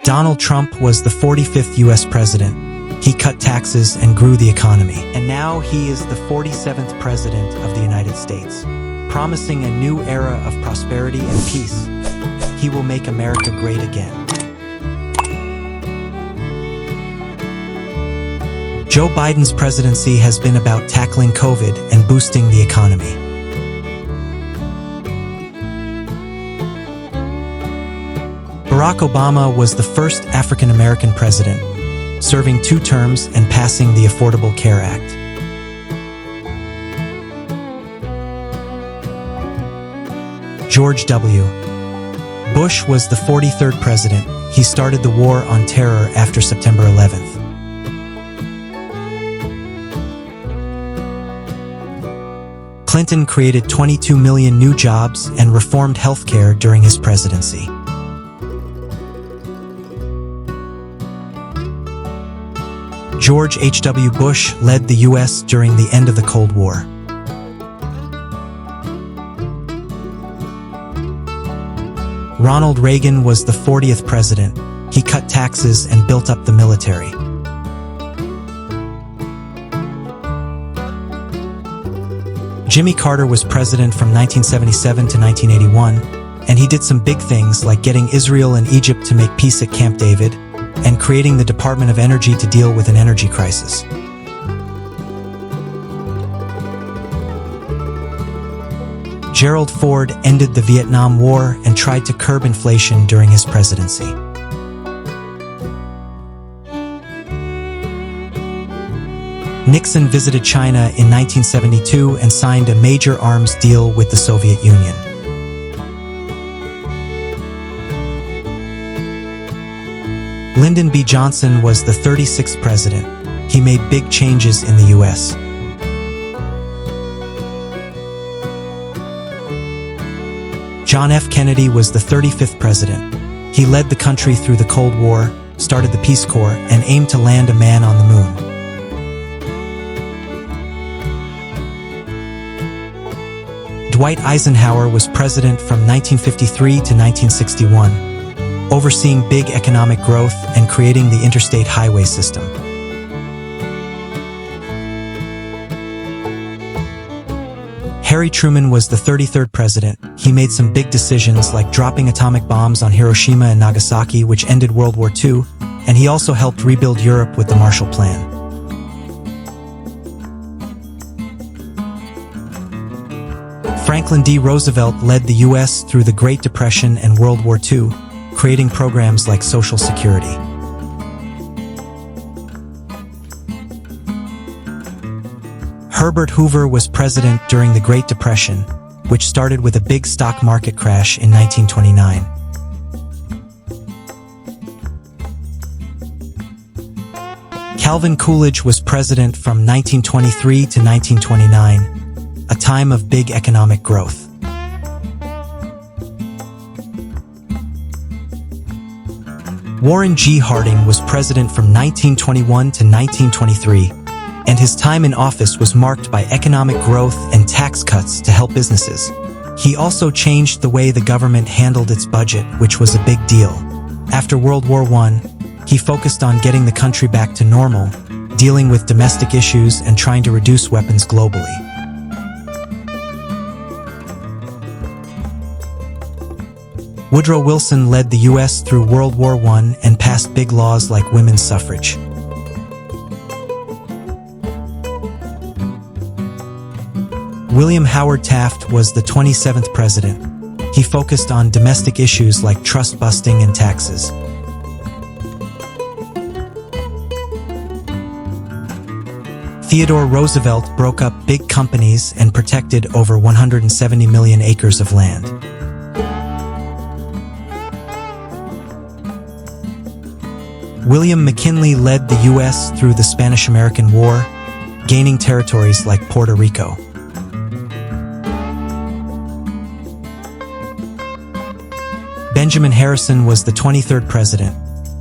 Donald Trump was the 45th U.S. president. He cut taxes and grew the economy. And now he is the 47th president of the United States, promising a new era of prosperity and peace. He will make America great again. Joe Biden's presidency has been about tackling COVID and boosting the economy. Barack Obama was the first African-American president, serving 2 terms and passing the Affordable Care Act. George W. Bush was the 43rd president. He started the war on terror after September 11th. Clinton created 22 million new jobs and reformed healthcare during his presidency. George H.W. Bush led the U.S. during the end of the Cold War. Ronald Reagan was the 40th president. He cut taxes and built up the military. Jimmy Carter was president from 1977 to 1981, and he did some big things like getting Israel and Egypt to make peace at Camp David, and creating the Department of Energy to deal with an energy crisis. Gerald Ford ended the Vietnam War and tried to curb inflation during his presidency. Nixon visited China in 1972 and signed a major arms deal with the Soviet Union. Lyndon B. Johnson was the 36th president. He made big changes in the U.S. John F. Kennedy was the 35th president. He led the country through the Cold War, started the Peace Corps, and aimed to land a man on the moon. Dwight Eisenhower was president from 1953 to 1961. Overseeing big economic growth and creating the interstate highway system. Harry Truman was the 33rd president. He made some big decisions like dropping atomic bombs on Hiroshima and Nagasaki, which ended World War II, and he also helped rebuild Europe with the Marshall Plan. Franklin D. Roosevelt led the U.S. through the Great Depression and World War II, creating programs like Social Security. Herbert Hoover was president during the Great Depression, which started with a big stock market crash in 1929. Calvin Coolidge was president from 1923 to 1929, a time of big economic growth. Warren G. Harding was president from 1921 to 1923, and his time in office was marked by economic growth and tax cuts to help businesses. He also changed the way the government handled its budget, which was a big deal. After World War I, he focused on getting the country back to normal, dealing with domestic issues and trying to reduce weapons globally. Woodrow Wilson led the U.S. through World War I and passed big laws like women's suffrage. William Howard Taft was the 27th president. He focused on domestic issues like trust busting and taxes. Theodore Roosevelt broke up big companies and protected over 170 million acres of land. William McKinley led the U.S. through the Spanish-American War, gaining territories like Puerto Rico. Benjamin Harrison was the 23rd president.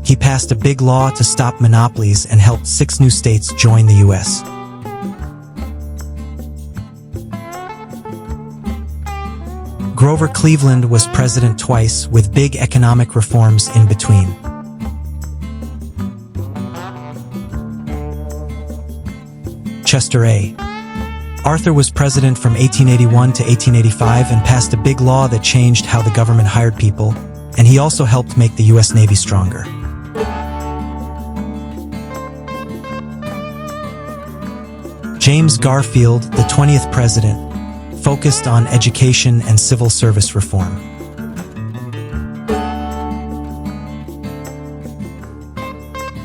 He passed a big law to stop monopolies and helped 6 new states join the U.S. Grover Cleveland was president twice, with big economic reforms in between. Chester A. Arthur was president from 1881 to 1885 and passed a big law that changed how the government hired people, and he also helped make the U.S. Navy stronger. James Garfield, the 20th president, focused on education and civil service reform.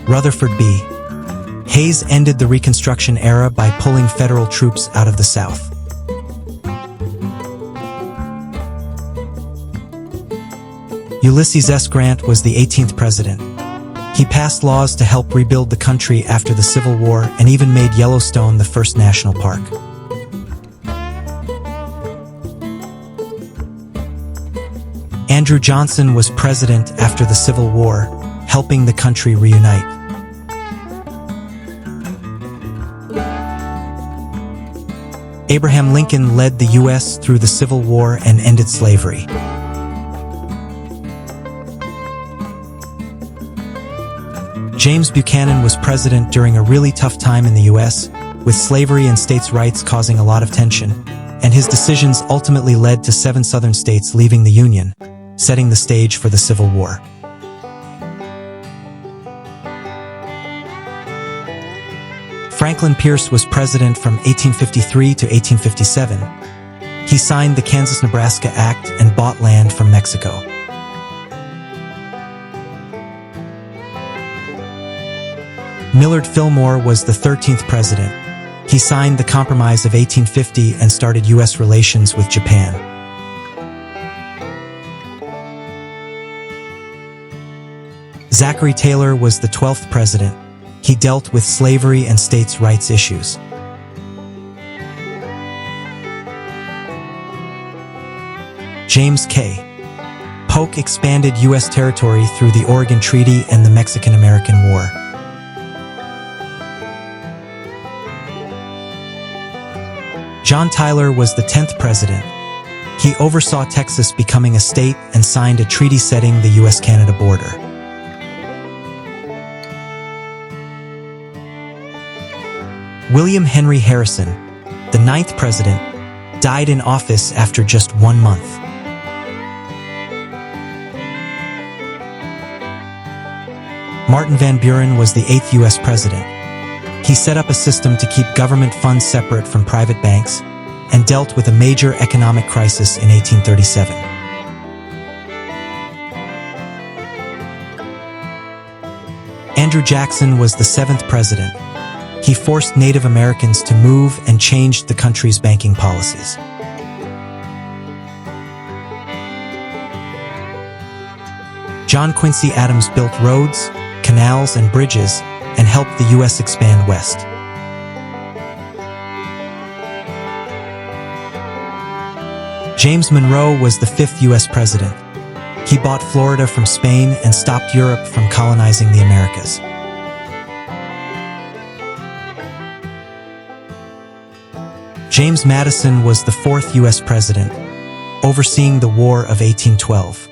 Rutherford B. Hayes ended the Reconstruction era by pulling federal troops out of the South. Ulysses S. Grant was the 18th president. He passed laws to help rebuild the country after the Civil War and even made Yellowstone the first national park. Andrew Johnson was president after the Civil War, helping the country reunite. Abraham Lincoln led the U.S. through the Civil War and ended slavery. James Buchanan was president during a really tough time in the U.S., with slavery and states' rights causing a lot of tension, and his decisions ultimately led to 7 southern states leaving the Union, setting the stage for the Civil War. Franklin Pierce was president from 1853 to 1857. He signed the Kansas-Nebraska Act and bought land from Mexico. Millard Fillmore was the 13th president. He signed the Compromise of 1850 and started U.S. relations with Japan. Zachary Taylor was the 12th president. He dealt with slavery and states' rights issues. James K. Polk expanded U.S. territory through the Oregon Treaty and the Mexican-American War. John Tyler was the 10th president. He oversaw Texas becoming a state and signed a treaty setting the U.S.-Canada border. William Henry Harrison, the 9th president, died in office after just 1 month. Martin Van Buren was the 8th U.S. president. He set up a system to keep government funds separate from private banks and dealt with a major economic crisis in 1837. Andrew Jackson was the 7th president. He forced Native Americans to move and changed the country's banking policies. John Quincy Adams built roads, canals, and bridges and helped the U.S. expand west. James Monroe was the 5th U.S. president. He bought Florida from Spain and stopped Europe from colonizing the Americas. James Madison was the 4th U.S. president, overseeing the War of 1812.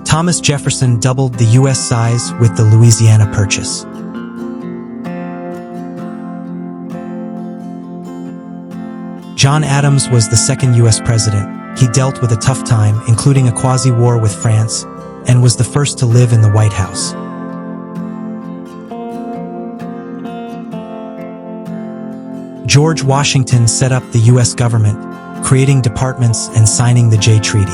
Thomas Jefferson doubled the U.S. size with the Louisiana Purchase. John Adams was the 2nd U.S. president. He dealt with a tough time, including a quasi-war with France, and was the first to live in the White House. George Washington set up the U.S. government, creating departments and signing the Jay Treaty.